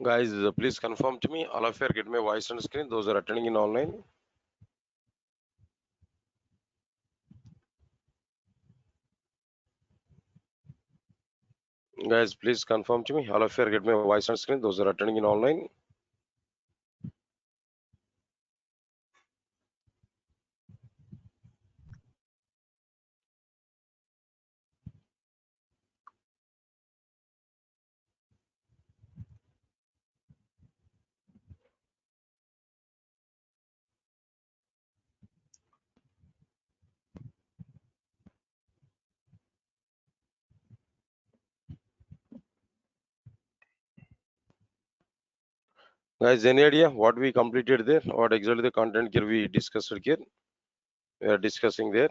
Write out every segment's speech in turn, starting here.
Guys, please confirm to me. All of you are getting my voice on screen. Those are attending in online. Guys, please confirm to me. All of you are getting my voice on screen. Those are attending in online. Guys, any idea what we completed there? What exactly the content here we discussed here? We are discussing there.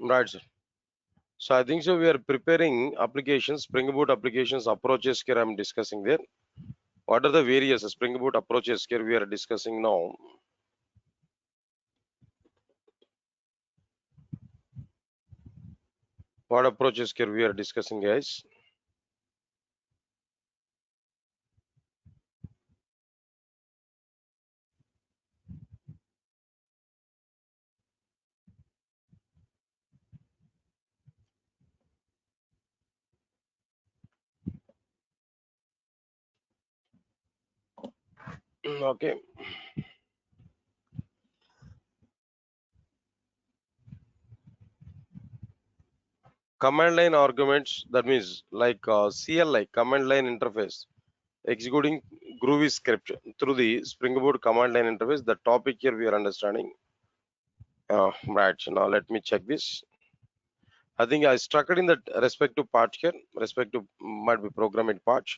Right, sir. So I think so. We are preparing applications, Spring Boot applications approaches here. I'm discussing there. What are the various Spring Boot approaches here we are discussing now? What approaches here we are discussing, guys? Okay. Command line arguments, that means like CLI, command line interface, executing Groovy script through the Spring Boot command line interface. The topic here we are understanding. Right, so now let me check this. I think I struck it in the respective part here, respective might be programming part.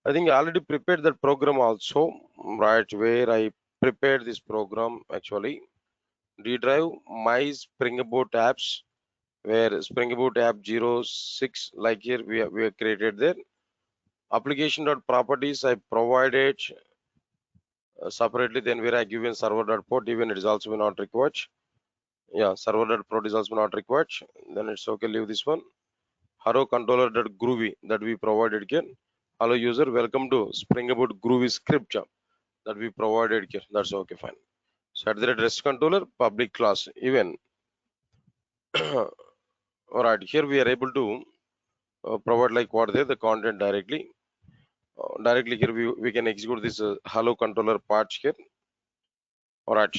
I think I already prepared that program also, right, where I prepared this program actually. D drive, my Spring Boot apps, where Spring Boot app 06, like here we have created there. Application.properties I provided separately, then where I given server.port, even it is also not required. Yeah, server.port is also not required. Then it's okay, leave this one. Hello controller.groovy that we provided here. Hello user, welcome to Spring Boot Groovy script that we provided here. That's okay, fine. So at the rest controller, public class, even. All right, here we are able to provide like what they the content directly. Directly here we can execute this hello controller parts here. All right.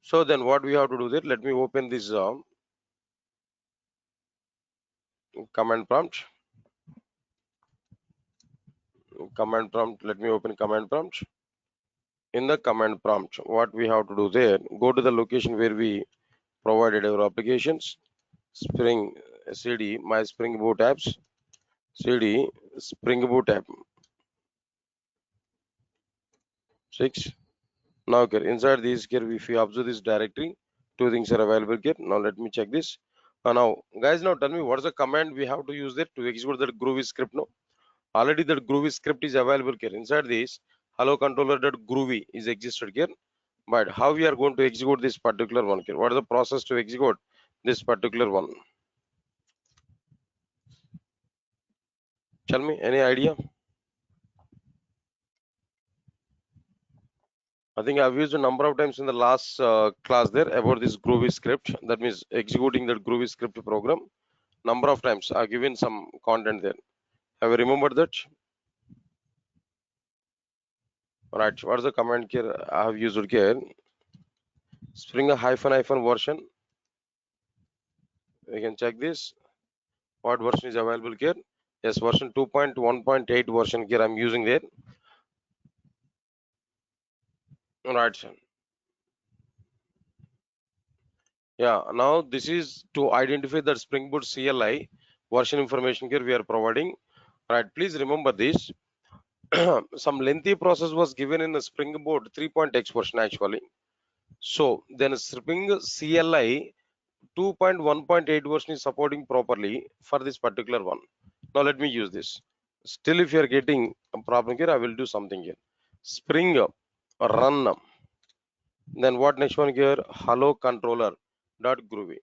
So then what we have to do there? Let me open this command prompt. Command prompt. Let me open command prompt. In the command prompt, what we have to do there? Go to the location where we provided our applications. Spring CD my Spring Boot apps. CD Spring Boot app 6. Now here inside this here, if you observe this directory, two things are available here. Now let me check this. Now guys, now tell me what's the command we have to use there to execute that Groovy script. No, already that Groovy script is available here. Inside this hello controller.groovy is existed here. But how we are going to execute this particular one here? What is the process to execute this particular one? Tell me, any idea? I think I've used a number of times in the last class there about this Groovy script. That means executing that Groovy script program. Number of times I've given some content there. Have you remembered that? Right. What is the command here I have used here? Spring a hyphen version. We can check this. What version is available here? Yes, version 2.1.8 version here I'm using there. Right. Yeah, now this is to identify that Spring Boot CLI version information here we are providing. Right, please remember this. Some lengthy process was given in the Spring Boot 3.x version actually. So then Spring CLI 2.1.8 version is supporting properly for this particular one. Now let me use this. Still, if you are getting a problem here, I will do something here. Spring run. Then what next one here? Hello controller dot groovy.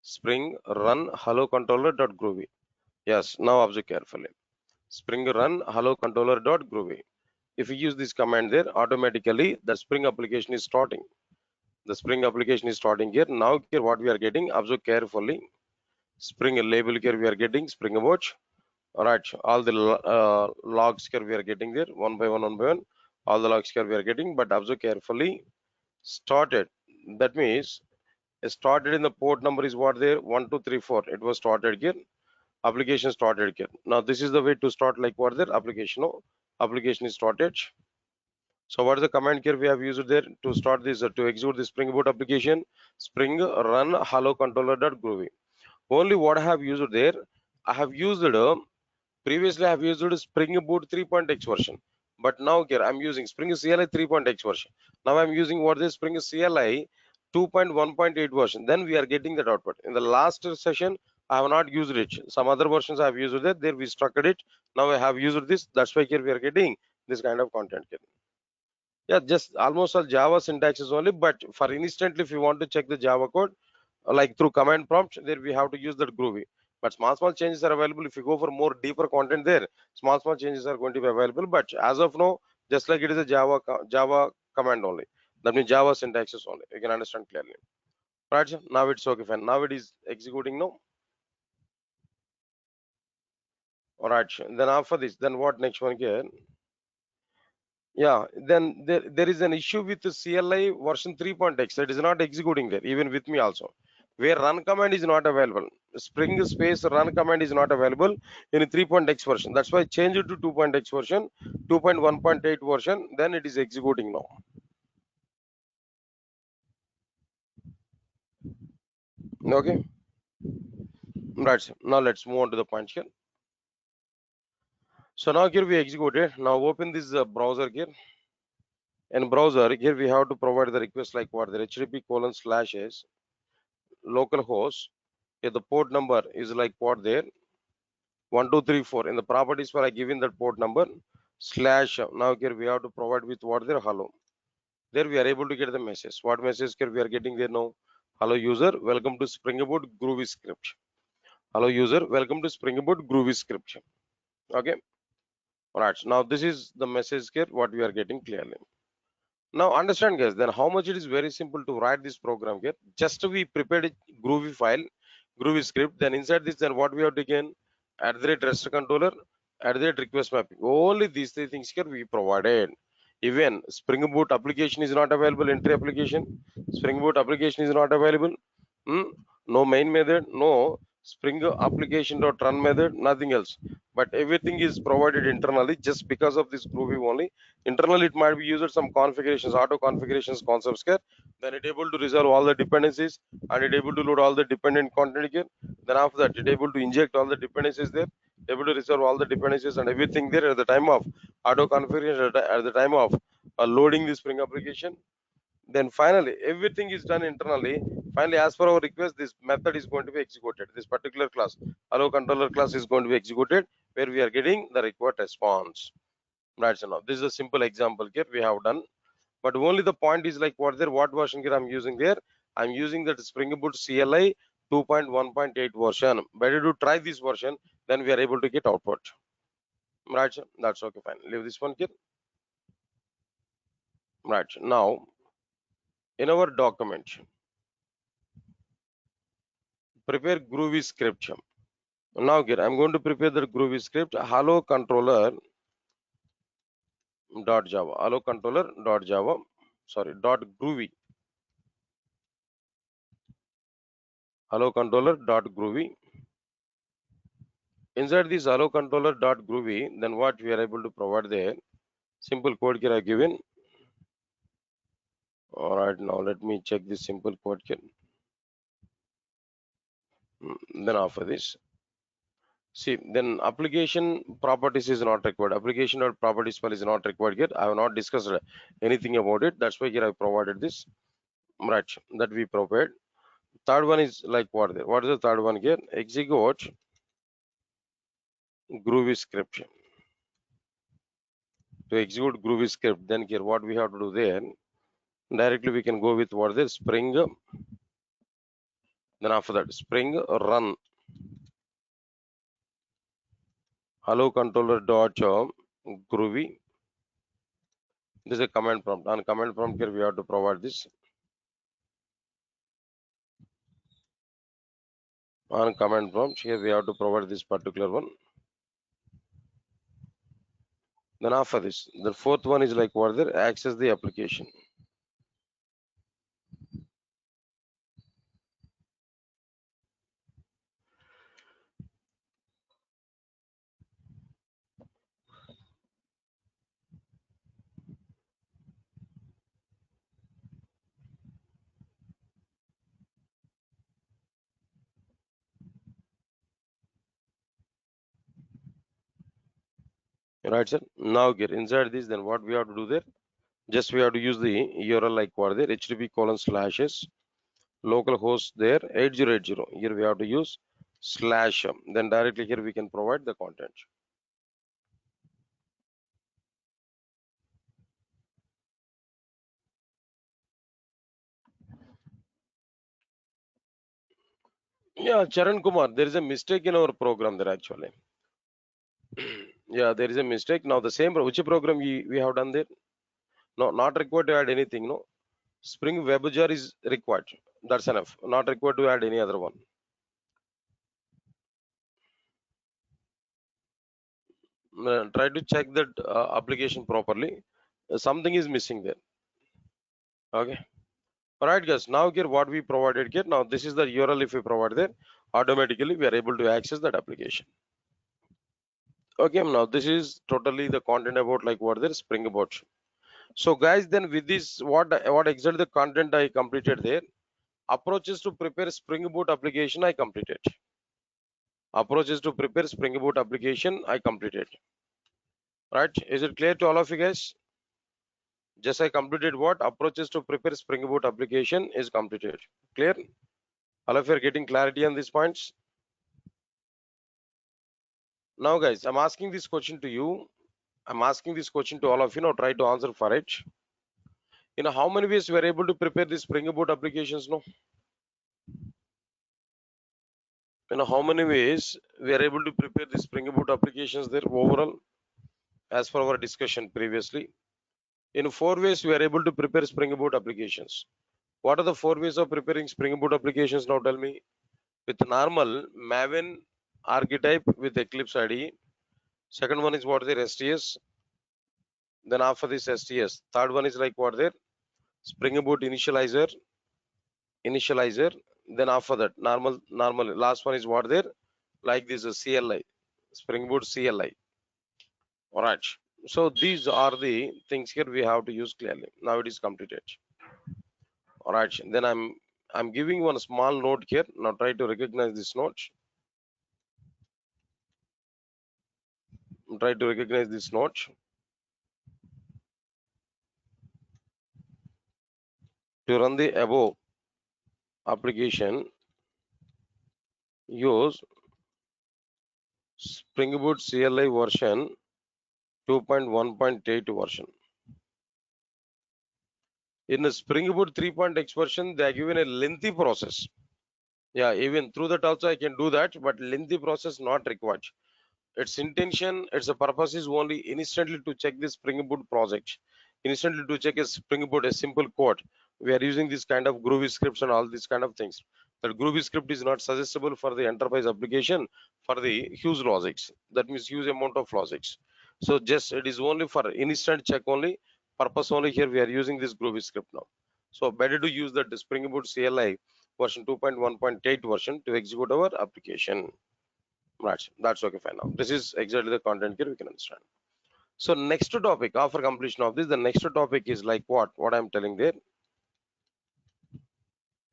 Spring run hello controller dot groovy. Yes, now observe carefully. Spring run hello controller dot groovy. If you use this command there, automatically the Spring application is starting. The Spring application is starting here. Now here what we are getting, observe carefully. Spring label here we are getting Spring Watch. Alright, all the logs here we are getting there one by one, one by one. All the logs here we are getting, but observe carefully. Started. That means started in the port number is what there 1234. It was started here. Application started here. Now this is the way to start like what there application. No, application is started. So what is the command here we have used there to start this to execute the Spring Boot application? Spring run hello controller.groovy. Only what I have used there, I have used previously I have used Spring Boot 3.x version, but now here I'm using Spring CLI 3.x version. Now I'm using what is Spring CLI 2.1.8 version. Then we are getting that output. In the last session, I have not used it. Some other versions I have used it. There we structured it. Now I have used this. That's why here we are getting this kind of content here. Yeah, just almost all Java syntaxes only, but for instantly if you want to check the Java code like through command prompt, there we have to use that groovy. But small changes are available. If you go for more deeper content there, small changes are going to be available. But as of now, just like it is a Java command only, that means Java syntaxes only, you can understand clearly, right? Sir? Now it's okay, fine. Now it is executing now. All right, sure. Then after this, then what next one here? Yeah, then there is an issue with the CLI version 3.x. It is not executing there, even with me also. Where run command is not available. Spring space run command is not available in 3.x version. That's why I changed it to 2.x version, 2.1.8 version. Then it is executing now. Okay, right. Sir. Now let's move on to the point here. So now here we executed. Now open this browser here. In browser here we have to provide the request like what the http:// localhost. Here the port number is like what there 1234 in the properties where I given that port number slash. Now here we have to provide with what there hello. There we are able to get the message. What message here we are getting there now? Hello user, welcome to Spring Boot Groovy script. Hello user, welcome to Spring Boot Groovy script. Okay. Alright. Now this is the message here what we are getting clearly. Now understand guys, then how much it is very simple to write this program here. Just we prepared a Groovy file, Groovy script. Then inside this, then what we have taken at the rest controller, at the request mapping. Only these three things here we provided. Even Spring Boot application is not available. Entry application, Spring Boot application is not available. No main method, no Spring application dot run method, nothing else. But everything is provided internally just because of this Groovy only. Internally, it might be used some configurations, auto configurations concepts here. Then it able to resolve all the dependencies and it able to load all the dependent content here. Then after that, it able to inject all the dependencies there, able to resolve all the dependencies and everything there at the time of auto configuration at the time of loading the Spring application. Then finally, everything is done internally. Finally, as per our request, this method is going to be executed. This particular class, allow controller class, is going to be executed where we are getting the required response. Right, so now this is a simple example here we have done, but only the point is like what there, what version here I'm using there. I'm using that Spring Boot CLI 2.1.8 version. Better to try this version, then we are able to get output. Right, so that's okay, fine. Leave this one here. Right, now in our document, prepare Groovy script. Now here I'm going to prepare the Groovy script. Hello controller dot Java. Hello controller dot Java. Sorry, dot Groovy. Hello controller dot Groovy. Inside this hello controller dot Groovy, then what we are able to provide there. Simple code here I given. All right, now let me check this simple code here. Then after this, see, then application properties is not required. Application or properties file is not required here. I have not discussed anything about it. That's why here I provided this. Right, that we provide. Third one is like what there. What is the third one here? Execute Groovy script. to execute Groovy script, then here what we have to do there, directly we can go with what is Spring. Then after that, Spring run hello controller dot Groovy. This is a command prompt. On command prompt here we have to provide this. On command prompt here we have to provide this particular one. Then after this, the fourth one is like what there, access the application. Right, sir. Now here inside this, then what we have to do there? Just we have to use the URL like what there, http:// localhost there 8080. Here we have to use slash. Then directly here we can provide the content. Yeah, Charan Kumar, there is a mistake in our program there actually. Yeah, there is a mistake. Now the same which program we have done there? No, not required to add anything. No, Spring WebJar is required. That's enough. Not required to add any other one. Try to check that application properly. Something is missing there. Okay. All right, guys. Now here what we provided here. Now this is the URL. If we provide there, automatically we are able to access that application. Okay. Now this is totally the content about like what there Spring Boot. So guys, then with this, what exactly the content I completed there? Approaches to prepare Spring Boot application I completed. Approaches to prepare Spring Boot application I completed. Right? Is it clear to all of you guys? Just I completed what? Approaches to prepare Spring Boot application is completed. Clear? All of you are getting clarity on these points? Now guys, I'm asking this question to you. I'm asking this question to all of you now. Try to answer for it. You know how many ways we are able to prepare the Spring Boot applications? No. You know how many ways we are able to prepare the Spring Boot applications there overall, as per our discussion previously. In 4 ways we are able to prepare Spring Boot applications. What are the 4 ways of preparing Spring Boot applications? Now tell me. With normal Maven archetype with Eclipse IDE. Second one is what their STS. Then after this STS, third one is like what their Spring Boot initializer. Then after that normal. Last one is what their like this CLI, Spring Boot CLI. All right. So these are the things here we have to use clearly. Now it is completed. All right. Then I'm giving one small note here. Now try to recognize this note. Try to recognize this note. To run the above application, use Spring Boot CLI version 2.1.8 version. In the Spring Boot 3.x version, they are given a lengthy process. Yeah, even through that also I can do that, but lengthy process not required. Its intention, its purpose is only instantly to check the Spring Boot project. Instantly to check a Spring Boot, a simple code. We are using this kind of Groovy scripts and all these kind of things. That Groovy script is not suggestible for the enterprise application for the huge logics. That means huge amount of logics. So just it is only for instant check only. Purpose only here we are using this Groovy script now. So better to use that Spring Boot CLI version 2.1.8 version to execute our application. Right, that's okay fine. Now this is exactly the content here we can understand. So next topic after completion of this, the next topic is like what I'm telling there.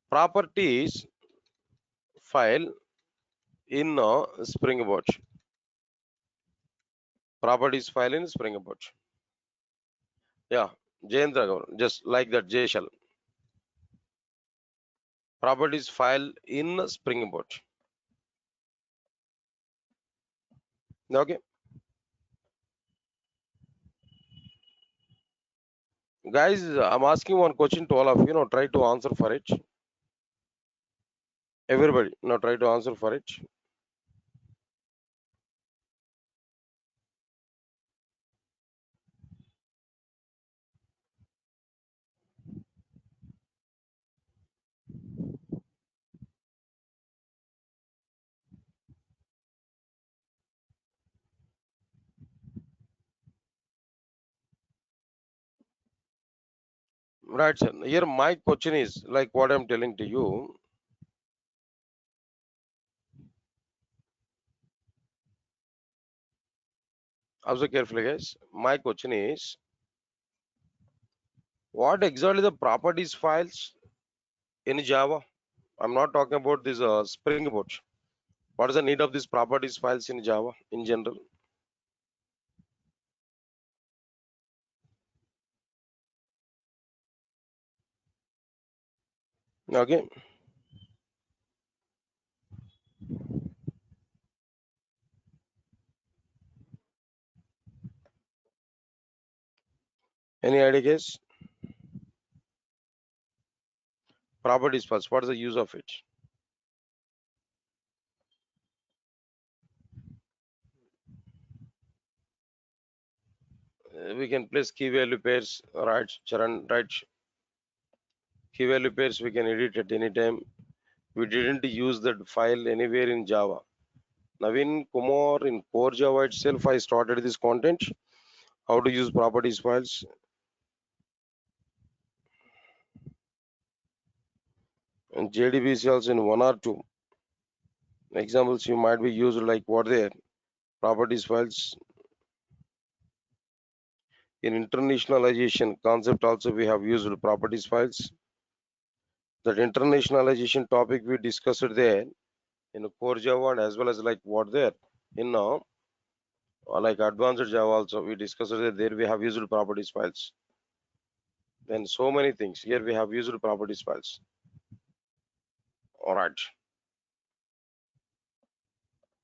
Properties file in Spring Boot. Properties file in Spring Boot. Yeah, Jayendra Gaur, just like that J shell. Properties file in Spring Boot. Okay. Guys, I'm asking one question to all of you. Now try to answer for it. Everybody, now try to answer for it. Right, sir. Here my question is like what I'm telling to you. Observe carefully, guys. My question is, what exactly the properties files in Java? I'm not talking about this Spring Boot. What is the need of these properties files in Java in general? Okay. Any idea, guys? Properties files. What is the use of it? We can place key value pairs. Right, Charan. Right. Key value pairs we can edit at any time. We didn't use that file anywhere in Java. Navin Kumar in core Java itself, I started this content. How to use properties files. And JDBC also in one or two examples you might be used like what there properties files in internationalization concept also we have used properties files. That internationalization topic we discussed there in core Java and as well as like what there in like advanced Java also we discussed that there we have used properties files. Then so many things here we have used properties files. All right.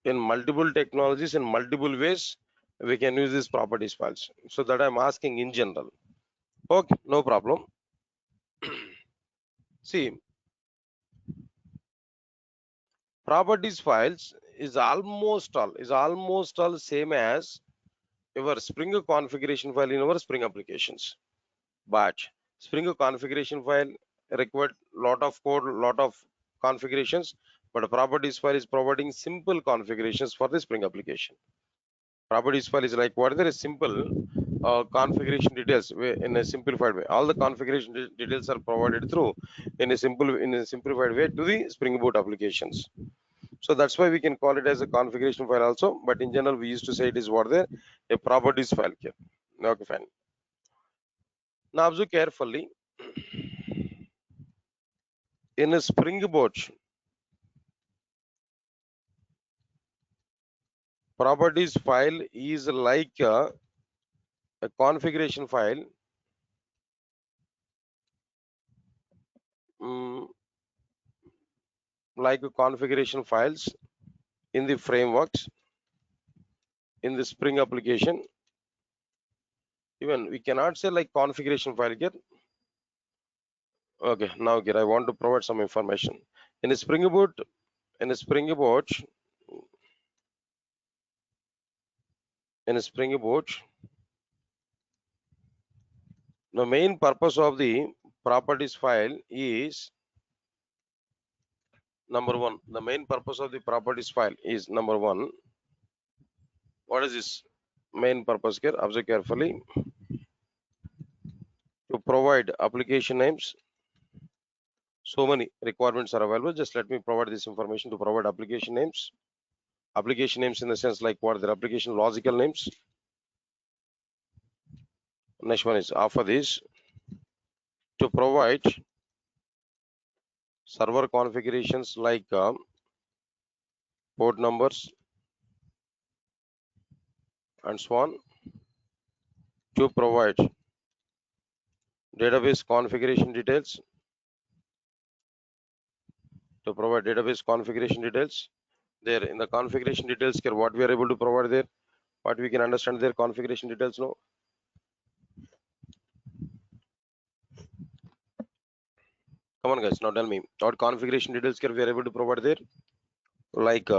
In multiple technologies in multiple ways we can use these properties files. So that I'm asking in general. Okay, no problem. See, properties files is almost all same as your Spring configuration file in our Spring applications. But Spring configuration file required lot of code, lot of configurations, but a properties file is providing simple configurations for the Spring application. Properties file is like what there is simple configuration details in a simplified way. All the configuration details are provided through in a simplified way to the Spring Boot applications. So that's why we can call it as a configuration file also. But in general, we used to say it is what there a properties file here. Okay, fine. Now observe carefully. In a Spring Boot, properties file is like a configuration file, mm, like a configuration files in the frameworks in the Spring application. Even we cannot say like configuration file here. Okay, now here I want to provide some information. In a Spring Boot, in a Spring Boot, in a Spring Boot, the main purpose of the properties file is number one. The main purpose of the properties file is number one. What is this main purpose here? Observe carefully. To provide application names. So many requirements are available. Just let me provide this information to provide application names. Application names in the sense like what their application logical names. Next one is after this to provide server configurations like port numbers and so on. To provide database configuration details. To provide database configuration details. There in the configuration details here, what we are able to provide there, what we can understand their configuration details now. Come on guys, now tell me what configuration details here we are able to provide there, like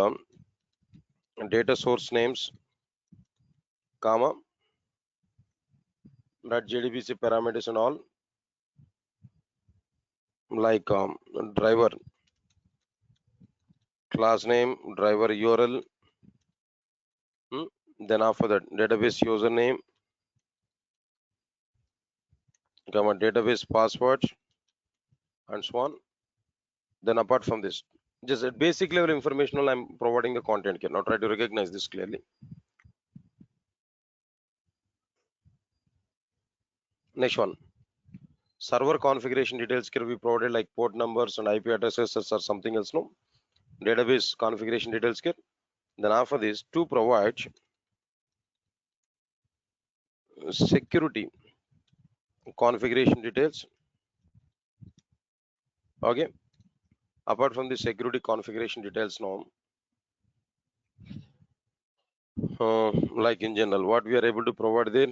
data source names, comma, .jdbc parameters and all, like driver class name, driver URL, then after that database username, comma, database password, and so on. Then apart from this, just at basic level informational, I'm providing the content here. Now try to recognize this clearly. Next one, server configuration details can be provided like port numbers and IP addresses or something else. No, database configuration details here. Then after this, to provide security configuration details. Okay, apart from the security configuration details now, like in general what we are able to provide there.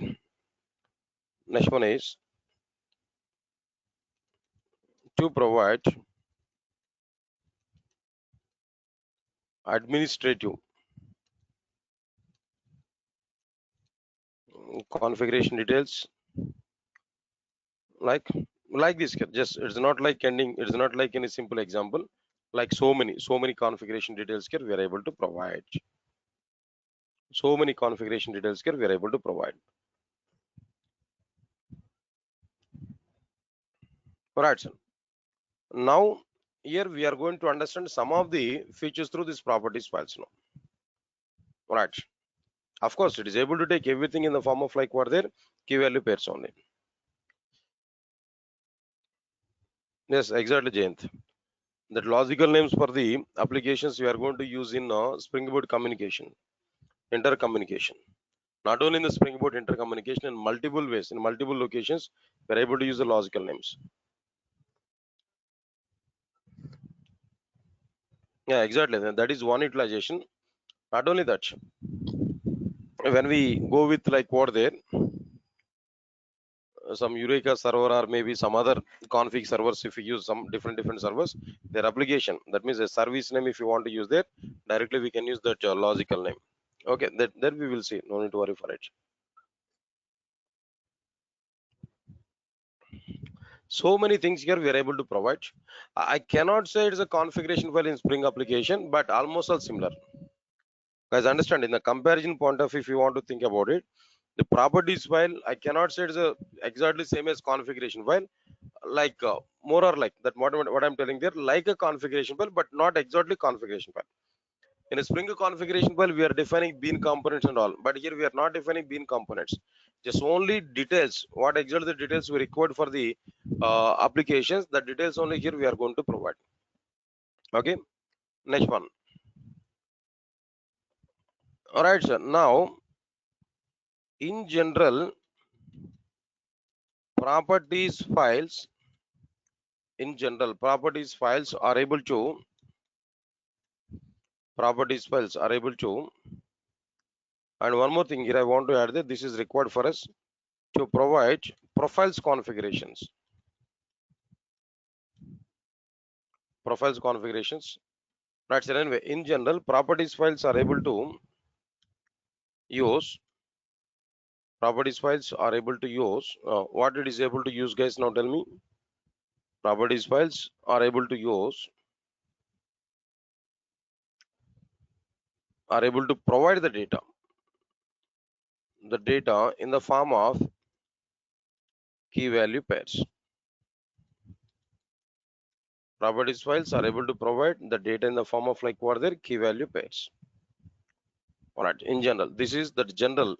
Next one is to provide administrative configuration details, like this. Just it's not like ending, it's not like any simple example, like so many configuration details here we are able to provide. So many configuration details here we are able to provide. All right, sir. Now here we are going to understand some of the features through these properties files now. All right. Of course, it is able to take everything in the form of like what there key value pairs only. Yes, exactly, Jayant. That logical names for the applications we are going to use in Spring Boot communication, intercommunication. Not only in the Spring Boot intercommunication, in multiple ways, in multiple locations, we are able to use the logical names. Yeah, exactly. That is one utilization. Not only that, when we go with like what there, some Eureka server or maybe some other config servers, if you use some different servers, their application, that means a service name, if you want to use there, directly we can use that logical name. Okay, that we will see. No need to worry for it. So many things here we are able to provide. I cannot say it's a configuration file in Spring application, but almost all similar. Guys, understand in the comparison point of view, if you want to think about it, the properties file, I cannot say it's a exactly same as configuration file, like more or like that. What I'm telling there, like a configuration file, but not exactly configuration file. In a Spring configuration file, we are defining bean components and all, but here we are not defining bean components. Just only details. What exactly the details we required for the applications, the details only here we are going to provide. Okay, next one. All right, sir. Now, in general, properties files. In general, properties files are able to. Properties files are able to. And one more thing here, I want to add that this is required for us to provide profiles configurations. Profiles configurations. Right, so anyway, in general, properties files are able to use. Properties files are able to use. What it is able to use, guys? Now tell me. Properties files are able to use. Are able to provide the data. The data in the form of key value pairs. Properties files are able to provide the data in the form of like what their key value pairs. All right. In general, this is the general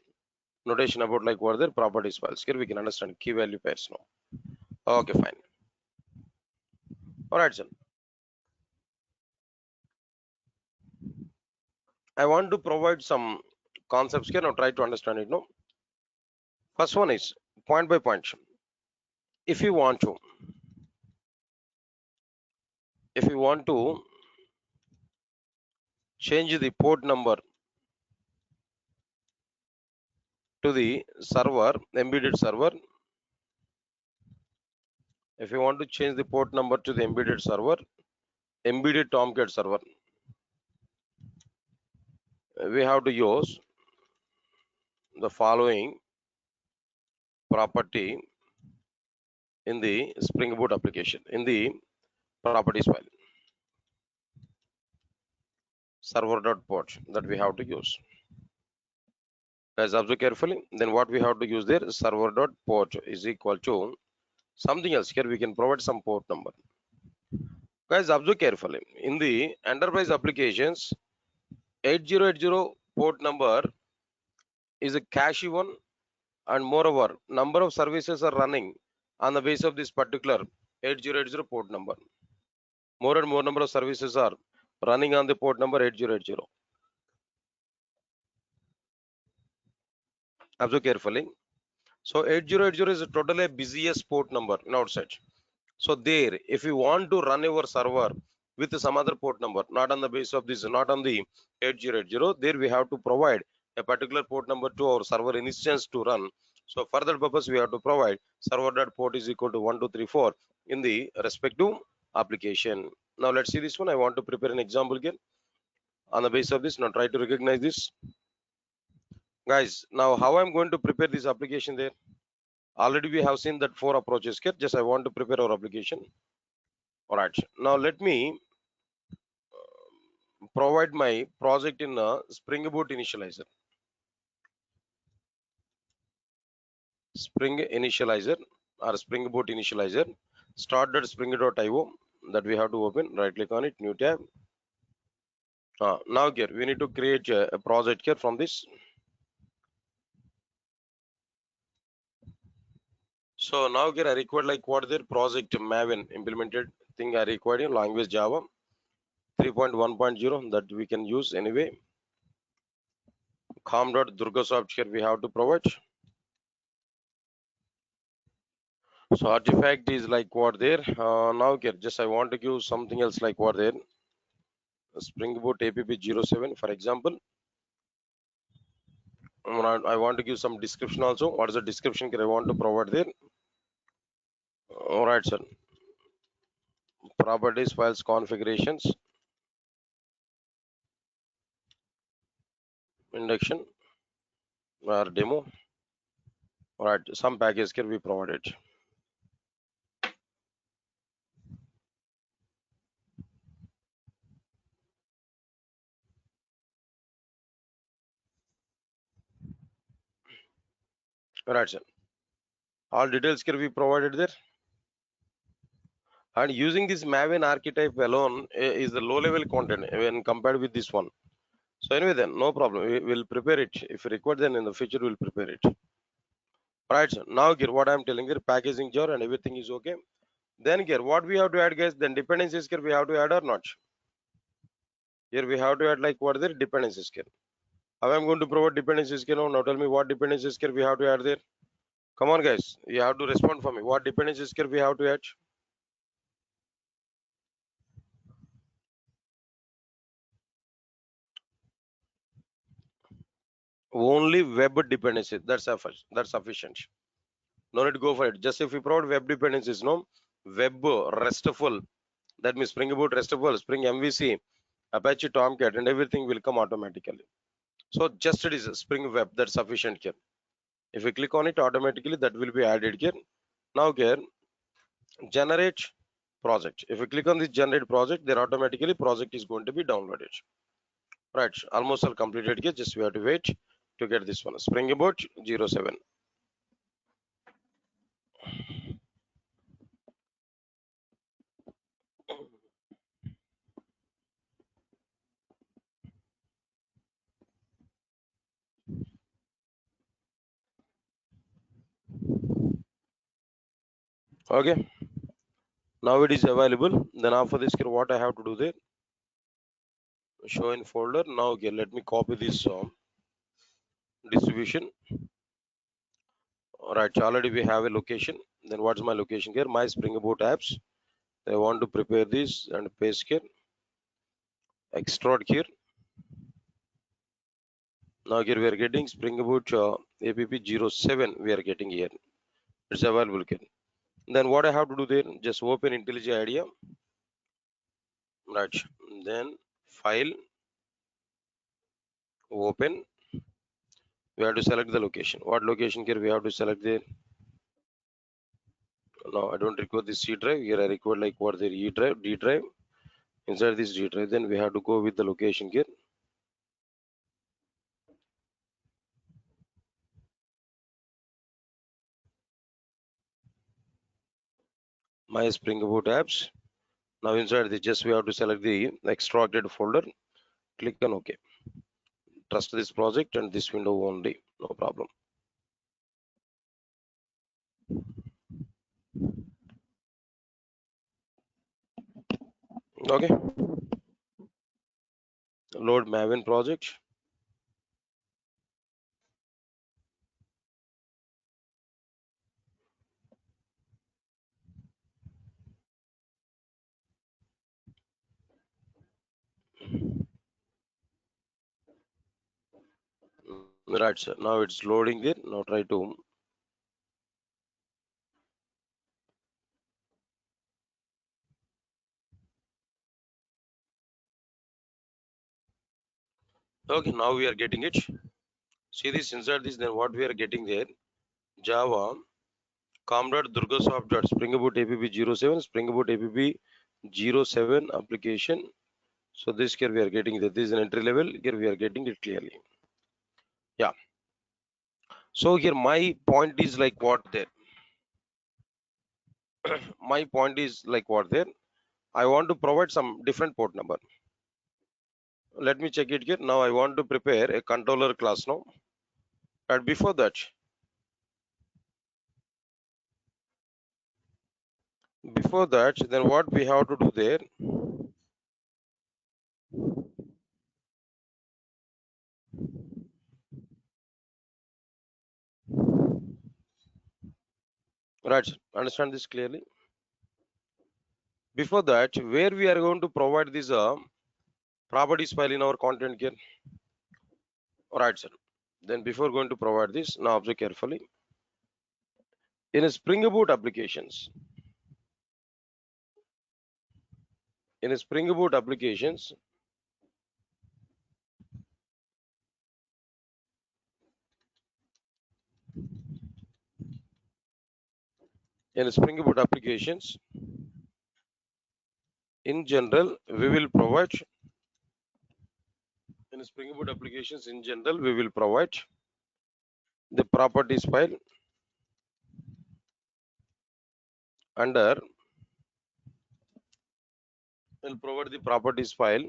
notation about like what their properties files. Here we can understand key value pairs now. Okay, fine. All right, sir. I want to provide some concepts here. Now try to understand it. No. First one is point by point. If you want to, change the port number to the server, embedded server, If you want to change the port number to the embedded server, embedded Tomcat server, we have to use the following property in the Spring Boot application in the properties file, server.port that we have to use. Guys, observe carefully. Then what we have to use there, server.port is equal to something else. Here we can provide some port number. Guys, observe carefully. In the enterprise applications, 8080 port number is a cache one, and moreover, number of services are running on the base of this particular 8080 port number. More and more number of services are running on the port number 8080. Observe carefully. So 8080 is totally busiest port number in outside. So there, if you want to run your server with some other port number, not on the base of this, not on the 8080, there we have to provide a particular port number to our server instance to run. So for that purpose, we have to provide server.port is equal to 1234 in the respective application. Now let's see this one. I want to prepare an example again on the base of this. Now try to recognize this. Guys, now how I'm going to prepare this application there? Already we have seen that 4 approaches here. Just I want to prepare our application. All right. Now let me provide my project in a Spring Boot initializer. Spring initializer or Spring Boot initializer. Start.spring.io that we have to open. Right click on it, new tab. Now here we need to create a project here from this. So now here I required like what their project Maven implemented thing I required in language Java 3.1.0 that we can use anyway. com.durgasoft here we have to provide. So artifact is like what there. Now here just I want to give something else like what there. Spring Boot app07 for example. I want to give some description also. What is the description here I want to provide there? All right, sir. Properties, files, configurations, induction or demo. All right, some package here we provided. All right, sir. All details here we provided there. And using this Maven archetype alone is the low level content when compared with this one. So anyway, then no problem. We will prepare it. If required, then in the future we'll prepare it. Right, sir. Now here what I'm telling you, packaging jar and everything is okay. Then here what we have to add, guys, then dependencies here we have to add or not. Here we have to add like what are the dependencies here. How I'm going to provide dependencies here now tell me what dependencies here we have to add there. Come on guys, you have to respond for me. What dependencies here we have to add? Only web dependencies. That's sufficient. No need to go for it. Just if we provide web dependencies, no web RESTful, that means Spring Boot RESTful, Spring MVC, Apache Tomcat, and everything will come automatically. So just it is Spring Web, that's sufficient here. If we click on it, automatically that will be added here. Now here, generate project. If we click on this generate project, then automatically project is going to be downloaded. Right, almost all completed here. Just we have to wait to get this one. Spring Boot 07. Okay, now it is available. Then after this, what I have to do there? Show in folder. Now okay, let me copy this distribution. All right, already we have a location. Then what's my location here? My Spring Boot apps. I want to prepare this and paste here. Extract here. Now here we are getting Spring Boot app 07. We are getting here. It's available here. Then what I have to do there, just open IntelliJ IDEA, right? Then file, open, we have to select the location. What location here we have to select there? No, I don't require this C drive. Here I require like what there, E drive, D drive. Inside this D drive, then we have to go with the location here. My Spring Boot apps. Now inside this, just we have to select the extracted folder. Click on OK. Trust this project and this window only. No problem. Okay. Load Maven project. Right, sir. Now it's loading there. Now try to. Okay, now we are getting it. See this inside this, then what we are getting there? Java com.durgasoft.springboot app 07 Spring Boot app 07 application. So this here we are getting that this is an entry level. Here we are getting it clearly. Yeah. So here my point is like what there. My point is like what there. I want to provide some different port number. Let me check it here. Now I want to prepare a controller class now. And before that, then what we have to do there? Right. Understand this clearly. Before that, where we are going to provide this properties file in our content here. Right, sir. Then before going to provide this, now observe carefully. In a Spring Boot applications, in a Spring Boot applications, in Spring Boot applications, in general, we will provide in Spring Boot applications in general, we will provide the properties file under will provide the properties file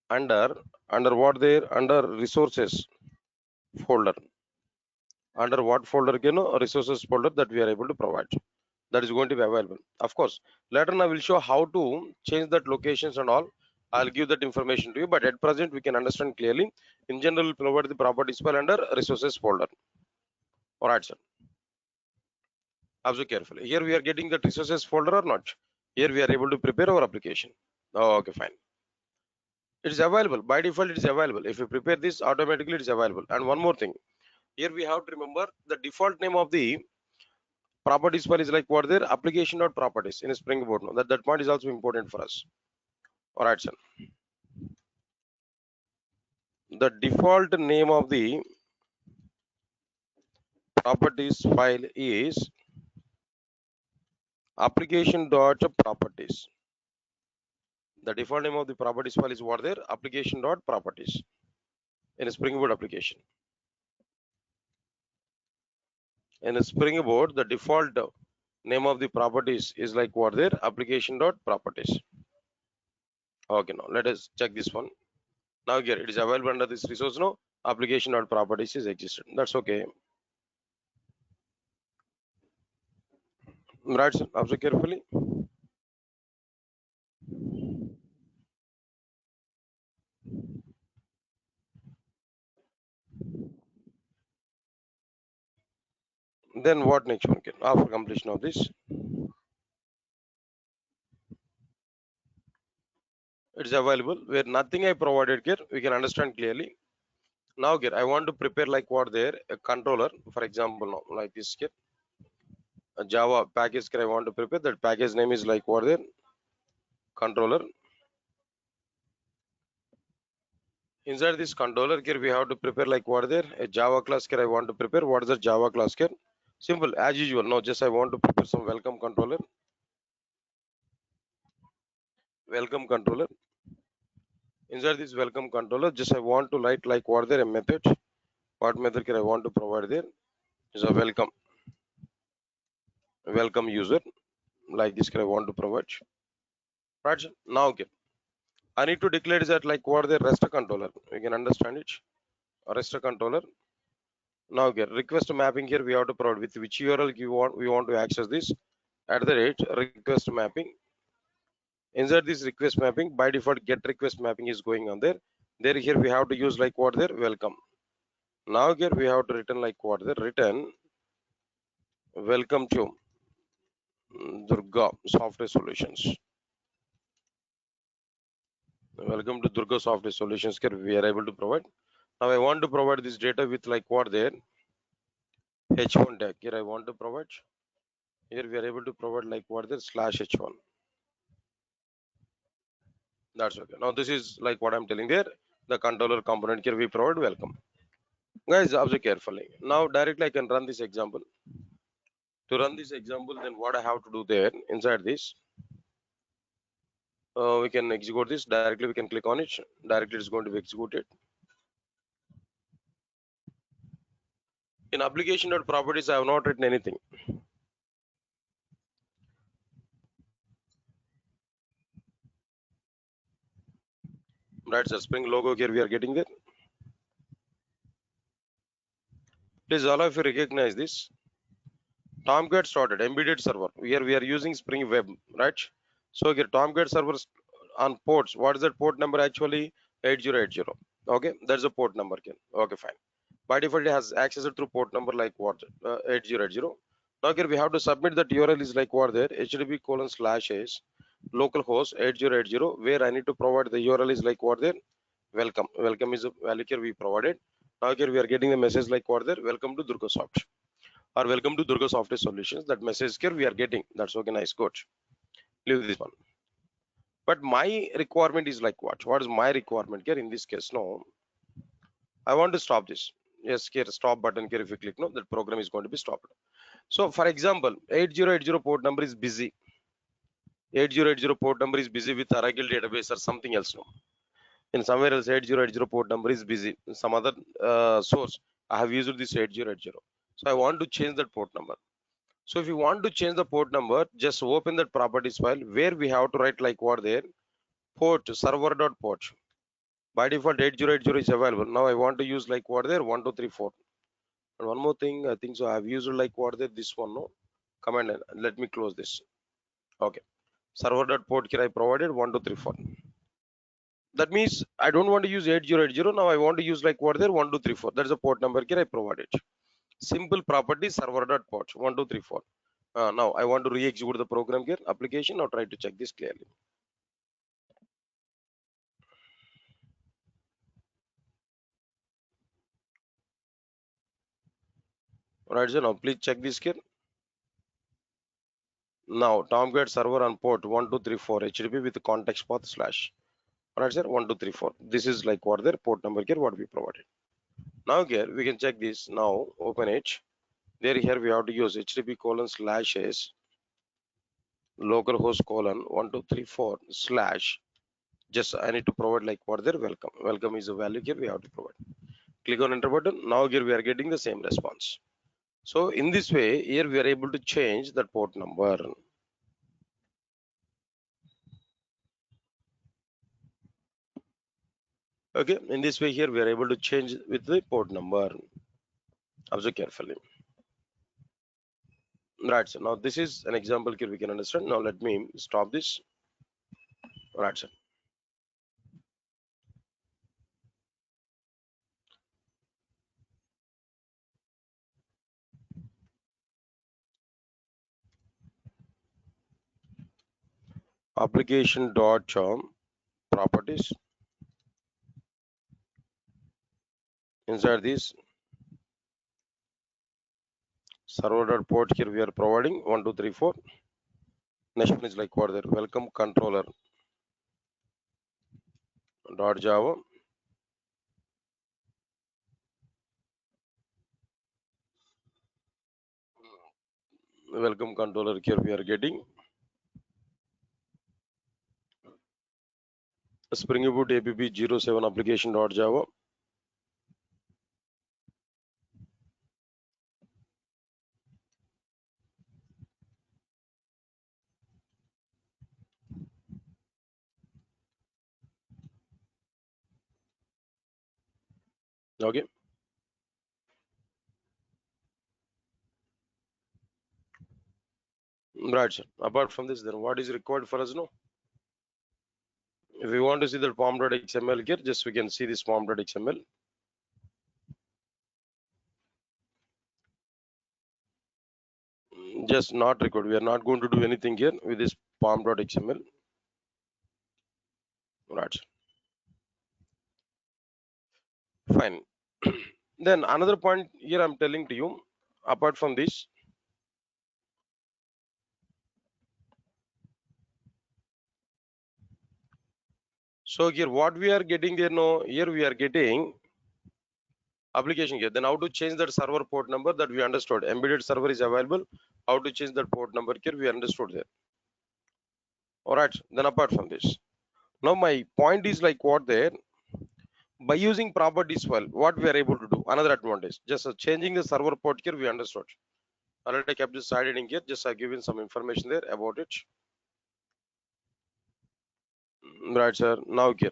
under what there under resources folder, under what folder, you know, resources folder that we are able to provide, that is going to be available. Of course later on I will show how to change that locations and all. I'll give that information to you, but at present we can understand clearly. In general, we'll provide the properties file under resources folder. All right, sir. Observe carefully. Here we are getting the resources folder or not. Here we are able to prepare our application. Oh, okay, fine. It is available by default. It is available. If you prepare this, automatically it is available. And one more thing, here we have to remember the default name of the properties file is like what there application.properties in Spring Boot. No, that point is also important for us. All right, sir. The default name of the properties file is application.properties. The default name of the properties file is what there application.properties in a Spring Boot application. In a Spring Boot, the default name of the properties is like what there application.properties. Okay, now let us check this one. Now here it is available under this resource. No, application.properties is existed. That's okay. Right, sir. Observe carefully. Then what next one? After completion of this, it is available where nothing I provided here. We can understand clearly. Now here I want to prepare like what there a controller. For example, now like this here. a Java package I want to prepare. That package name is like what there, controller. Inside this controller here we have to prepare like what there, a Java class here I want to prepare. What is the Java class here? Simple as usual. Now just I want to prepare some welcome controller. Welcome controller. Inside this welcome controller, just I want to write like what there a method. What method here I want to provide there is a welcome user. Like this here I want to provide. Right. Now okay. I need to declare is that like what the rest controller. We can understand it. Rest controller. Now get request mapping here we have to provide with which URL we want to access this at the rate request mapping. Inside this request mapping by default get request mapping is going on there. There here we have to use like what there welcome. Now here we have to return like what there return welcome to Durga Software Solutions. Welcome to Durga Software Solutions here we are able to provide. Now I want to provide this data with like what there H1 tag here I want to provide. Here we are able to provide like what there slash H1. That's okay. Now this is like what I'm telling there. The controller component here we provide welcome. Guys, observe carefully. Now directly I can run this example. To run this example, then what I have to do there inside this, we can execute this directly. We can click on it. Directly it's going to be executed. In application.properties, I have not written anything. Right, so Spring logo here we are getting there. Please all of you recognize this. Tomcat started embedded server. Here we are using Spring Web, right? So here Tomcat servers on ports. What is that port number actually? 8080. Okay, that's a port number. Okay, fine. By default, it has access through port number like what? 8080. Now here we have to submit that URL is like what there? http:// localhost 8080 where I need to provide the URL is like what there? Welcome. Welcome is a value here we provided. Now here we are getting the message like what there? Welcome to DurgaSoft or welcome to Durga Software Solutions. That message here we are getting. That's okay, nice, good. Leave this one. But my requirement is like what? What is my requirement here in this case? No, I want to stop this. Yes, here stop button here if you click, no, that program is going to be stopped. So for example, 8080 port number is busy. 8080 port number is busy with Oracle database or something else. No, in somewhere else 8080 port number is busy. In some other source, I have used this 8080. So I want to change that port number. So if you want to change the port number, just open that properties file where we have to write like what there port server.port. By default 8080 is available. Now I want to use like what there 1234. And one more thing, I think so I have used like what there this one, no command line. Let me close this. Okay, server.port here I provided 1234. That means I don't want to use 8080. Now I want to use like what there 1234. That's the port number here I provided. Simple property server.port 1234. Now I want to re-execute the program here application. Now try to check this clearly. Alright, so now please check this here. Now Tomcat server on port 1234 HTTP with context path slash. Alright, sir, 1234. This is like what their port number here what we provided. Now here we can check this. Now open it. There here we have to use http:// localhost 1234 slash. Just I need to provide like what their welcome. Welcome is a value here we have to provide. Click on enter button. Now here we are getting the same response. So in this way, here we are able to change the port number. Okay, in this way here we are able to change with the port number. Observe carefully. Right, so now this is an example here we can understand. Now let me stop this. Right, sir. Application dot properties. Inside this Server.port here we are providing 1234. Next one is like what there, welcome controller dot java. Welcome controller here we are getting Spring Boot app 07 application dot java. Okay, right, sir. Apart from this, then what is required for us now? If we want to see the pom.xml here, just we can see this pom.xml. Just not record. We are not going to do anything here with this pom.xml. Right, sir. Fine. Then another point here I'm telling to you, apart from this, so here what we are getting there now, here we are getting application here. Then how to change that server port number, that we understood. Embedded server is available. How to change that port number here we understood there. All right. Then apart from this, now my point is like what there, by using properties file, what we are able to do, another advantage, just changing the server port here we understood. Already I kept this side heading here, just given some information there about it. Right, sir. Now here,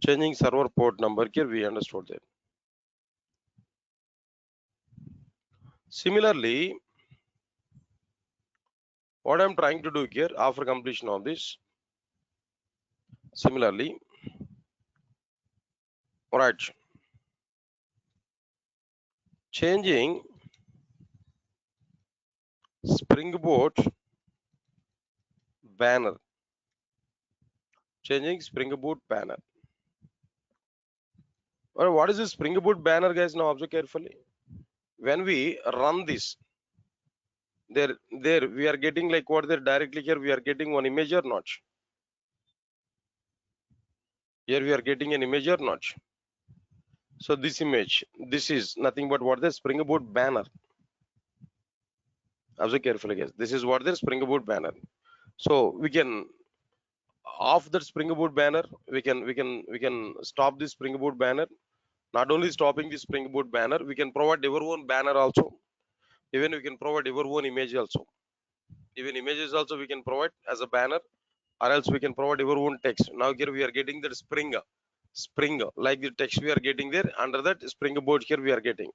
changing server port number here we understood that. Similarly, what I'm trying to do here after completion of this, similarly, right, changing Spring Boot banner, changing Spring Boot banner. Or what is this Spring Boot banner, guys? Now observe carefully. When we run this, there we are getting like what there directly here we are getting one image or not. Here we are getting an image or not. So this image, this is nothing but what the Spring Boot banner. Observe carefully, guys. This is what the Spring Boot banner. So we can off that Spring Boot banner, we can stop this Spring Boot banner. Not only stopping the Spring Boot banner, we can provide our own banner also. Even we can provide our own image also. Even images also we can provide as a banner, or else we can provide our own text. Now here we are getting that spring like the text we are getting there. Under that Spring Boot here we are getting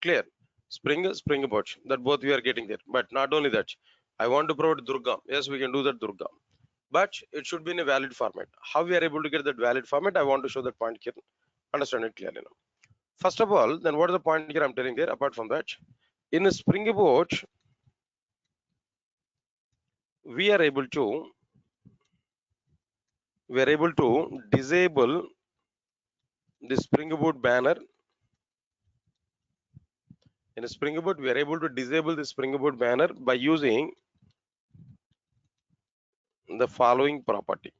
clear spring boot, that both we are getting there. But not only that, I want to provide Durga. Yes, we can do that Durga, but it should be in a valid format. How we are able to get that valid format, I want to show that point here. Understand it clearly now. First of all, then what is the point here I'm telling there? Apart from that, in a Spring Boot, we are able to disable the Spring Boot banner. In a Spring Boot, we are able to disable the Spring Boot banner by using the following property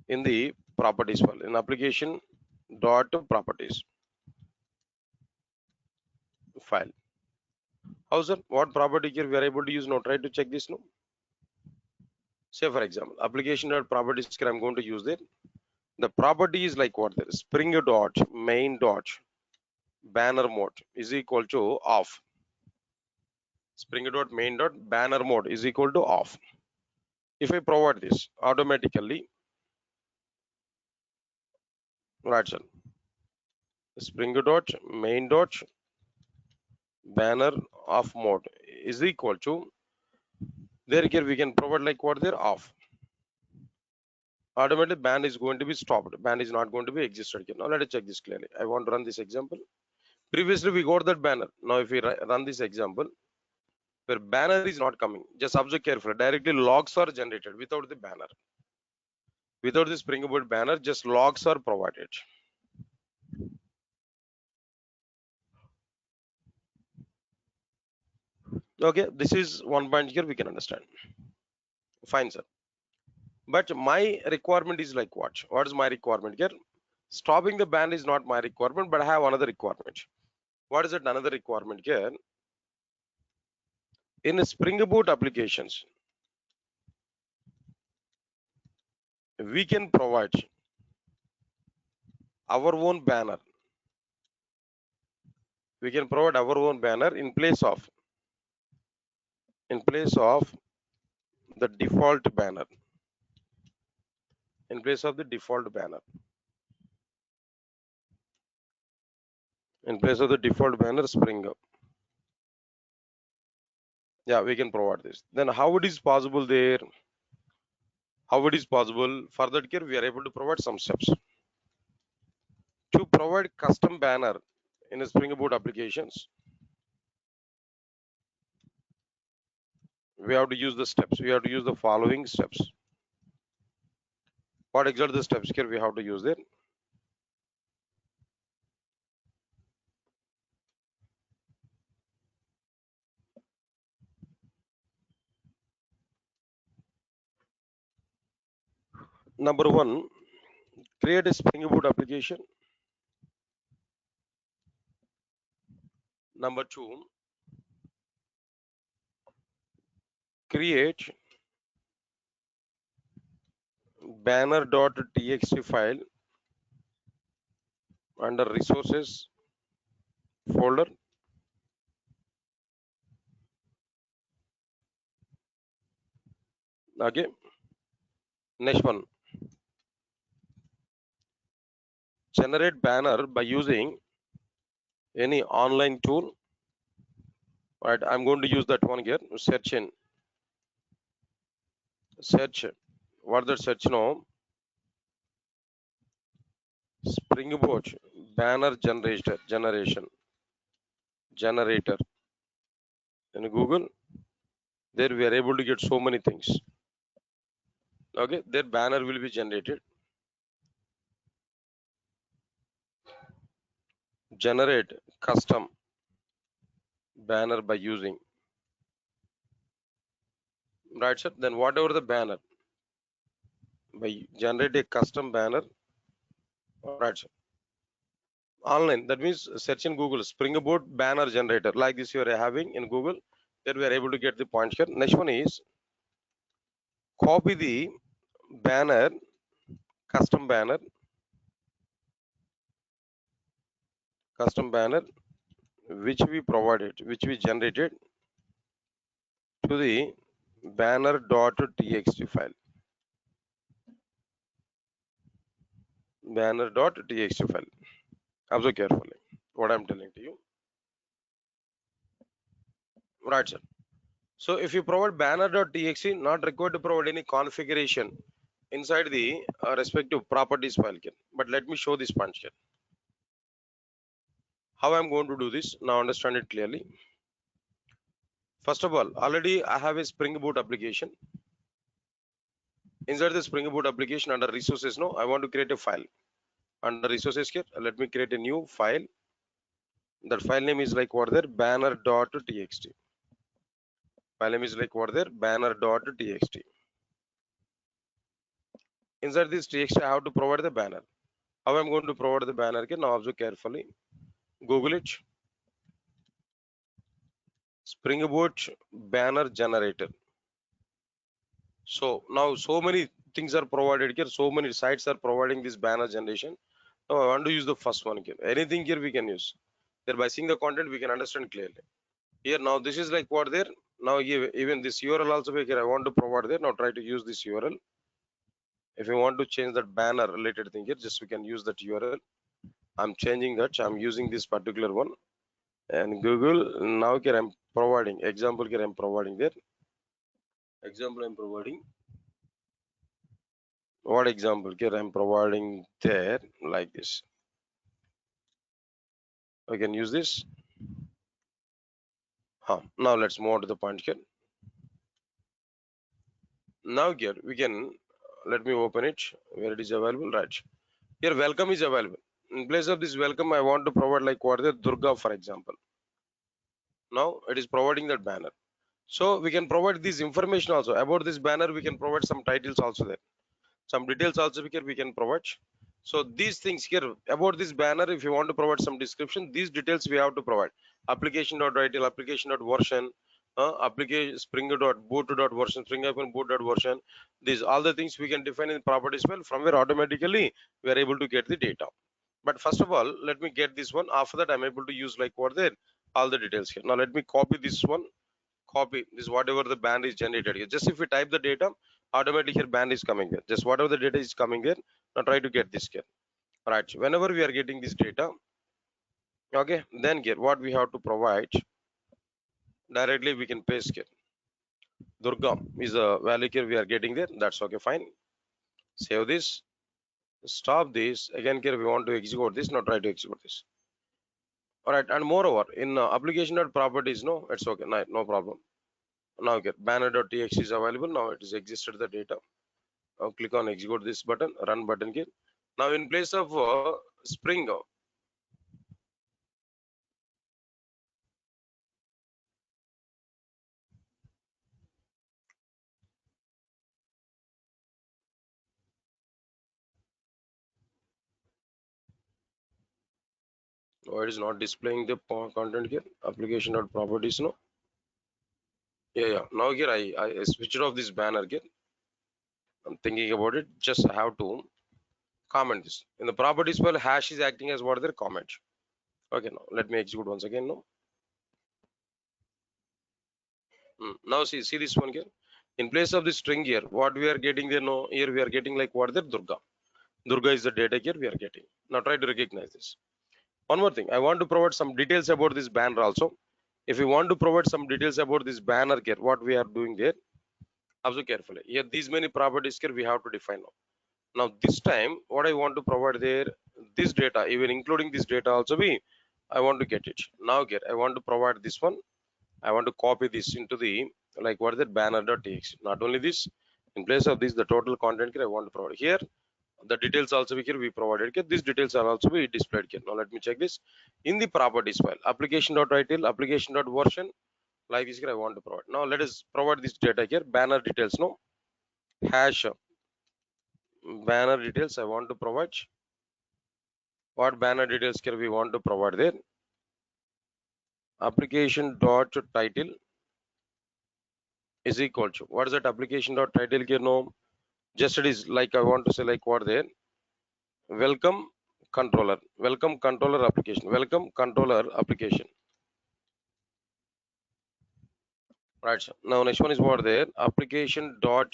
in the properties file, in application dot properties file. How, sir? What property here we are able to use now? Try to check this now. Say for example, application dot properties here I'm going to use there. The property is like what there, Spring dot main dot banner mode is equal to off. Spring dot main dot banner mode is equal to off. If I provide this automatically, right, sir, Spring dot main dot banner off mode is equal to, there here we can provide like what there, off. Automatically ban is going to be stopped. Ban is not going to be existed here. Now let us check this clearly. I want to run this example. Previously we got that banner. Now if we run this example, where banner is not coming, just observe carefully. Directly logs are generated without the banner. Without the Spring Boot banner, just logs are provided. Okay, this is one point here we can understand. Fine, sir. But my requirement is like what? What is my requirement here? Stopping the ban is not my requirement, but I have another requirement. What is it? Another requirement here? In Spring Boot applications, we can provide our own banner. We can provide our own banner in place of the default banner. In place of the default banner. In place of the default banner, Spring. Yeah, we can provide this. Then how it is possible there? How it is possible? For that here, we are able to provide some steps. To provide custom banner in a Spring Boot applications, we have to use the steps. We have to use the following steps. What exactly the steps here we have to use there? Number one, create a Spring Boot application. Number two, create banner.txt file under resources folder. Okay. Next one, generate banner by using any online tool. Right, I'm going to use that one here. Search. What that search now? Spring Boot banner generator in Google. There we are able to get so many things. Okay, their banner will be generated. Generate custom banner by using. Right, sir. Then whatever the banner, by generate a custom banner. Right, sir. Online, that means search in Google Spring Boot banner generator like this you are having in Google. There we are able to get the point here. Next one is copy the banner, custom banner which we provided, which we generated to the banner.txt file. Banner.txt file. Observe carefully what I'm telling to you. Right, sir. So if you provide banner.txt, not required to provide any configuration inside the respective properties file here. But let me show this punch here. How I'm going to do this, now understand it clearly. First of all, already I have a Spring Boot application. Inside the Spring Boot application under resources, no, I want to create a file. Under resources here, let me create a new file. That file name is like what there, banner.txt. File name is like what there, banner.txt. Inside this txt, I have to provide the banner. How I'm going to provide the banner here, now observe carefully. Google it. Spring Boot banner generator. So now so many things are provided here. So many sites are providing this banner generation. Now I want to use the first one here. Anything here we can use. There by seeing the content we can understand clearly. Here now this is like what there. Now even this URL also here I want to provide there. Now try to use this URL. If you want to change that banner related thing here, just we can use that URL. I'm changing that. I'm using this particular one. And Google now here I'm providing example here I'm providing there. Example I'm providing. What example here I'm providing there like this. I can use this. Now let's move on to the point here. Now here we can let me open it where it is available. Right here, welcome is available. In place of this welcome, I want to provide like what the Durga, for example. Now it is providing that banner. So we can provide this information also about this banner. We can provide some titles also there. Some details also here we can provide. So these things here about this banner, if you want to provide some description, these details we have to provide. Application.title, application.version, application spring.boot.version, spring-boot.version. These all the things we can define in properties well, from where automatically we are able to get the data. But first of all, let me get this one. After that, I'm able to use like what there all the details here. Now let me copy this one. Copy this whatever the band is generated here. Just if we type the data, automatically here band is coming here. Just whatever the data is coming here. Now try to get this here. Right. Whenever we are getting this data, okay, then here what we have to provide directly we can paste here. Durga is a value here we are getting there. That's okay, fine. Save this. Stop this. Again here we want to execute this. Now try to execute this. All right. And moreover, in application.properties, no, it's okay. No problem. Now get banner.txt is available. Now it is existed the data. Now click on execute this button, run button here. Now in place of Spring, no, it is not displaying the content here. Application.properties, no. Yeah. Now here I switched off this banner here. I'm thinking about it. Just I have to comment this. In the properties file, hash is acting as what their comment. Okay, now let me execute once again. No. Now see this one here. In place of the string here, what we are getting there, no, here we are getting like what there Durga. Durga is the data here we are getting. Now try to recognize this. One more thing, I want to provide some details about this banner also. If you want to provide some details about this banner here, what we are doing there, observe carefully. Here, these many properties here we have to define now. Now this time, what I want to provide there, this data, even including this data also I want to get it. Now here, I want to provide this one. I want to copy this into the, like what is that banner.txt. Not only this, in place of this, the total content here I want to provide here. The details also here we provided here. These details are also be displayed here. Now let me check this in the properties file. Application.title, application.version, like this here I want to provide. Now let us provide this data here. Banner details, no, hash banner details I want to provide. What banner details here we want to provide there? Application.title is equal to, what is that application.title here? No, just it is like I want to say like what there, welcome controller application, welcome controller application. Right, sir. Now next one is what there, application dot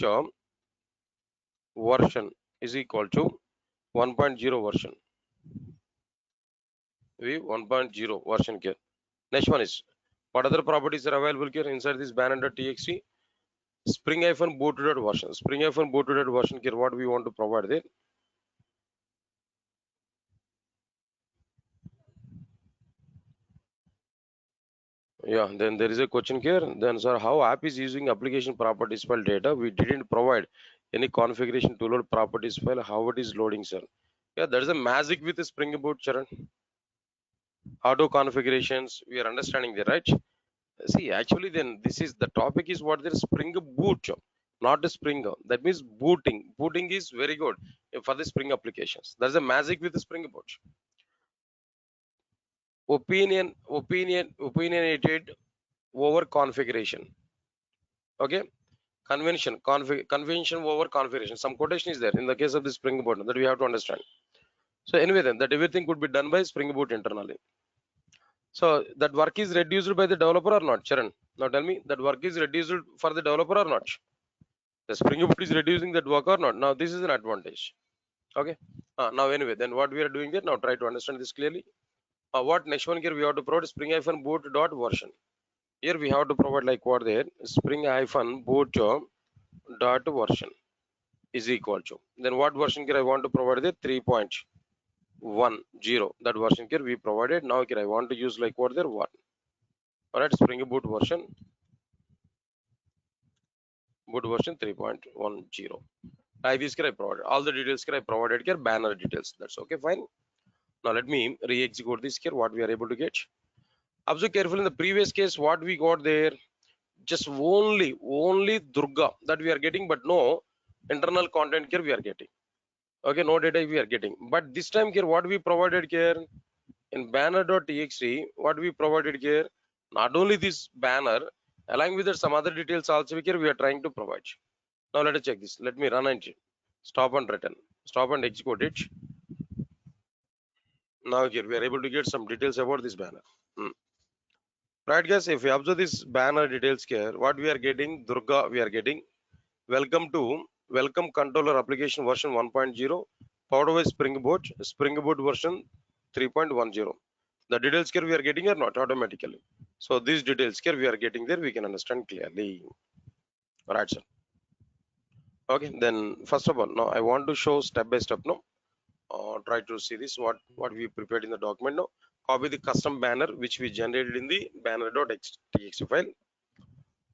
version is equal to 1.0 version. We 1.0 version here. Next one is what other properties are available here inside this banner.txt? Spring-boot.version. Spring-boot.version here what we want to provide there. Yeah, then there is a question here. Then sir, how app is using application properties file data? We didn't provide any configuration to load properties file. How it is loading, sir? Yeah, there is a magic with the Spring Boot, Charan. Auto configurations, we are understanding there, right? See, actually, then this is the topic is what there is Spring Boot, not the Spring. That means booting. Booting is very good for the Spring applications. There's a magic with the Spring Boot. Opinionated over configuration. Okay, convention over configuration. Some quotation is there in the case of the Spring Boot that we have to understand. So anyway, then that everything could be done by Spring Boot internally. So that work is reduced by the developer or not, Charan? Now tell me, that work is reduced for the developer or not? The Spring Boot is reducing that work or not? Now this is an advantage. Okay. Now anyway, then what we are doing here now, try to understand this clearly. What next one here we have to provide spring-boot.version. Here we have to provide like what there, spring-boot.version is equal to, then what version here I want to provide the 3.10. That version here we provided. Now here I want to use like what there 1. All right, Spring Boot version 3.10. Like this, I provided all the details. I provided here banner details. That's okay, fine. Now let me re-execute this here. What we are able to get. Observe carefully in the previous case. What we got there, just only Durga that we are getting, but no internal content here we are getting. Okay, no data we are getting. But this time here, what we provided here in banner.txt, what we provided here, not only this banner, along with that some other details also here we are trying to provide. Now let us check this. Let me run and stop and return. Stop and execute it. Now here we are able to get some details about this banner. Right guys, if we observe this banner details here, what we are getting, Durga we are getting. Welcome to Welcome Controller Application version 1.0, powered by Spring Boot version 3.10. The details here we are getting are not automatically. So these details here we are getting there, we can understand clearly. Right, sir. Okay, then first of all, now I want to show step by step now. Try to see this what we prepared in the document now. Copy the custom banner which we generated in the banner.txt file.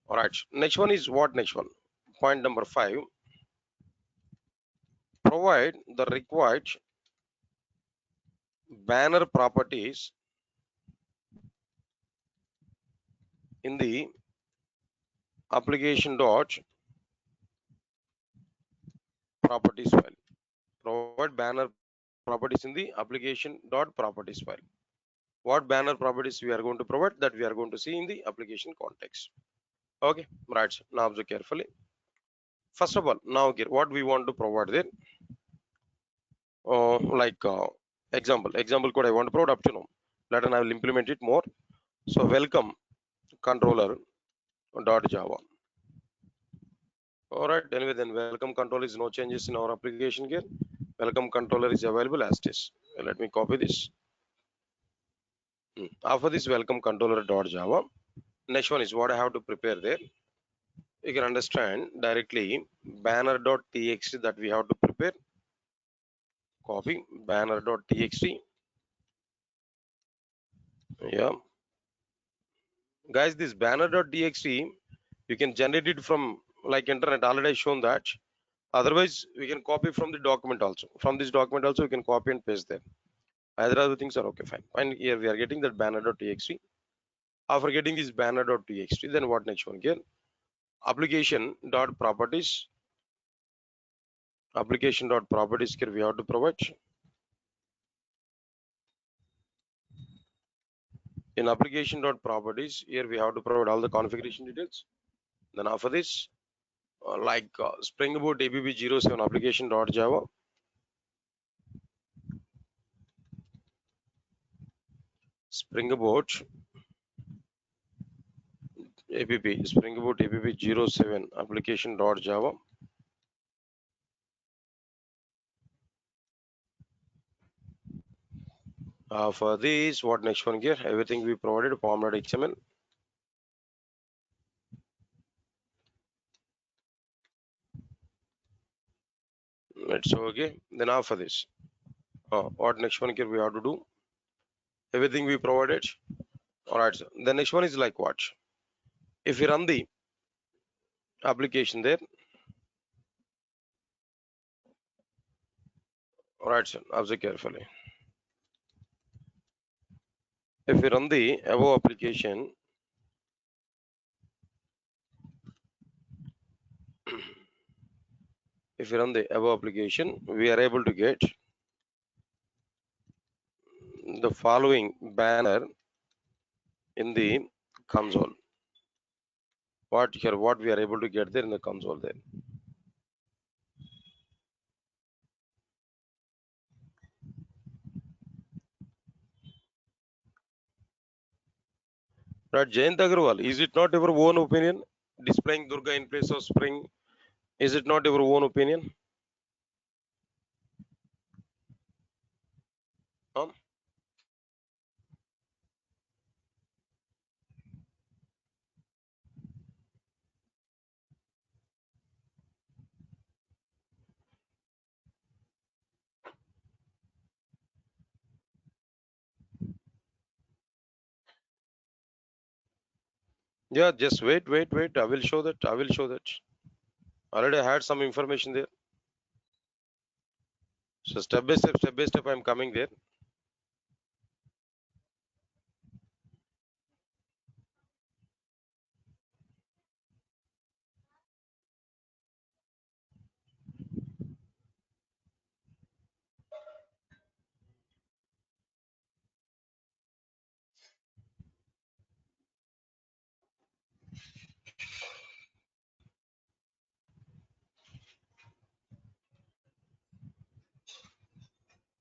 All right, next one is what next one? Point number 5. Provide the required banner properties in the application dot properties file. Provide banner properties in the application dot properties file. What banner properties we are going to provide, that we are going to see in the application context. Okay, right. Now observe carefully. First of all, now what we want to provide there, like example code I want to provide up to now. Later I will implement it more. So welcome controller dot Java. All right, anyway, then welcome controller is no changes in our application here. Welcome controller is available as it is. Let me copy this. After this welcome controller dot Java, next one is what I have to prepare there. You can understand directly banner.txt that we have to prepare. Copy banner.txt. Yeah, guys, this banner.txt you can generate it from like internet. Already shown that. Otherwise, we can copy from the document also. From this document also, you can copy and paste there. Either other things are okay, fine. And here we are getting that banner.txt. After getting this banner.txt, then what next one here? Application.properties. Application.properties here we have to provide. In application.properties, here we have to provide all the configuration details. Then after this, Spring Boot ABB07 application.java. Spring Boot Spring Boot ABB07 application.java. For this, what next one here? Everything we provided pom.xml. It's okay. Then after this, what next one here we have to do? Everything we provided. All right. So the next one is like what? If we run the application there, all right, sir. Observe carefully. If we run the above application, if we run the above application, we are able to get the following banner in the console. What we are able to get there in the console there. Right, Jayant Agarwal, is it not your own opinion? Displaying Durga in place of Spring, is it not your own opinion? Huh? Yeah, just wait. I will show that. Already I had some information there. So step by step, I'm coming there.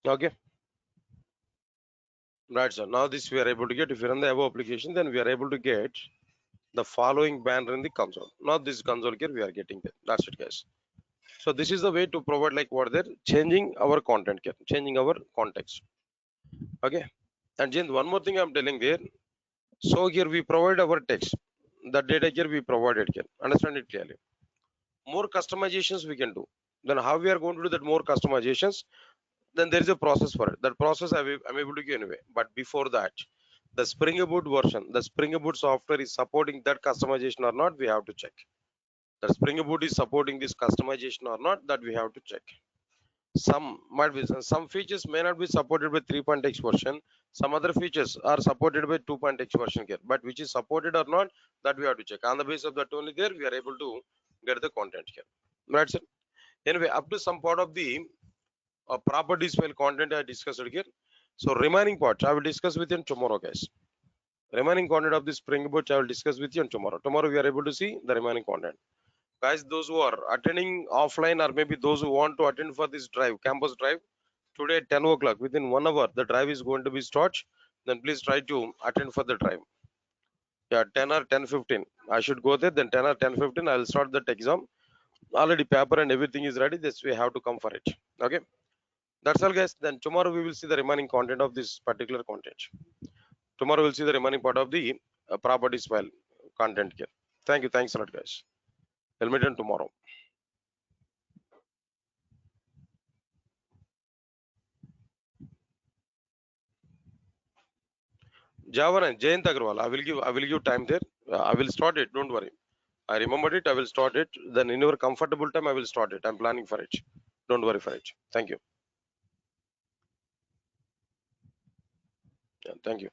Okay. Right, sir. Now this we are able to get. If you run the above application, then we are able to get the following banner in the console. Now this console here we are getting there. That's it, guys. So this is the way to provide like what they're changing our content here, changing our context. Okay. And Jin, one more thing I'm telling there. So here we provide our text. The data here we provided here. Understand it clearly. More customizations we can do. Then how we are going to do that more customizations? Then there is a process for it. That process I'm able to give anyway. But before that, the Spring Boot version, the Spring Boot software is supporting that customization or not, we have to check. The Spring Boot is supporting this customization or not, that we have to check. Some might be some features may not be supported by 3.x version. Some other features are supported by 2.x version here, but which is supported or not, that we have to check. On the basis of that only there we are able to get the content here. Right, sir? Anyway, up to some part of the properties file content I discussed here. So remaining parts I will discuss with you tomorrow, guys. Remaining content of the Spring Boot I will discuss with you tomorrow. Tomorrow we are able to see the remaining content. Guys, those who are attending offline or maybe those who want to attend for this drive, campus drive, today at 10 o'clock, within 1 hour, the drive is going to be started. Then please try to attend for the drive. Yeah, 10 or 10:15. I should go there. Then 10 or 10:15, I will start that exam. Already paper and everything is ready. This we have to come for it. Okay. That's all, guys. Then tomorrow we will see the remaining content of this particular content. Tomorrow we'll see the remaining part of the properties file content here. Thank you. Thanks a lot, guys. We'll meet on tomorrow. Java and Jayant Agarwal. I will give time there. I will start it. Don't worry. I remembered it. I will start it. Then in your comfortable time, I will start it. I'm planning for it. Don't worry for it. Thank you. Yeah, thank you.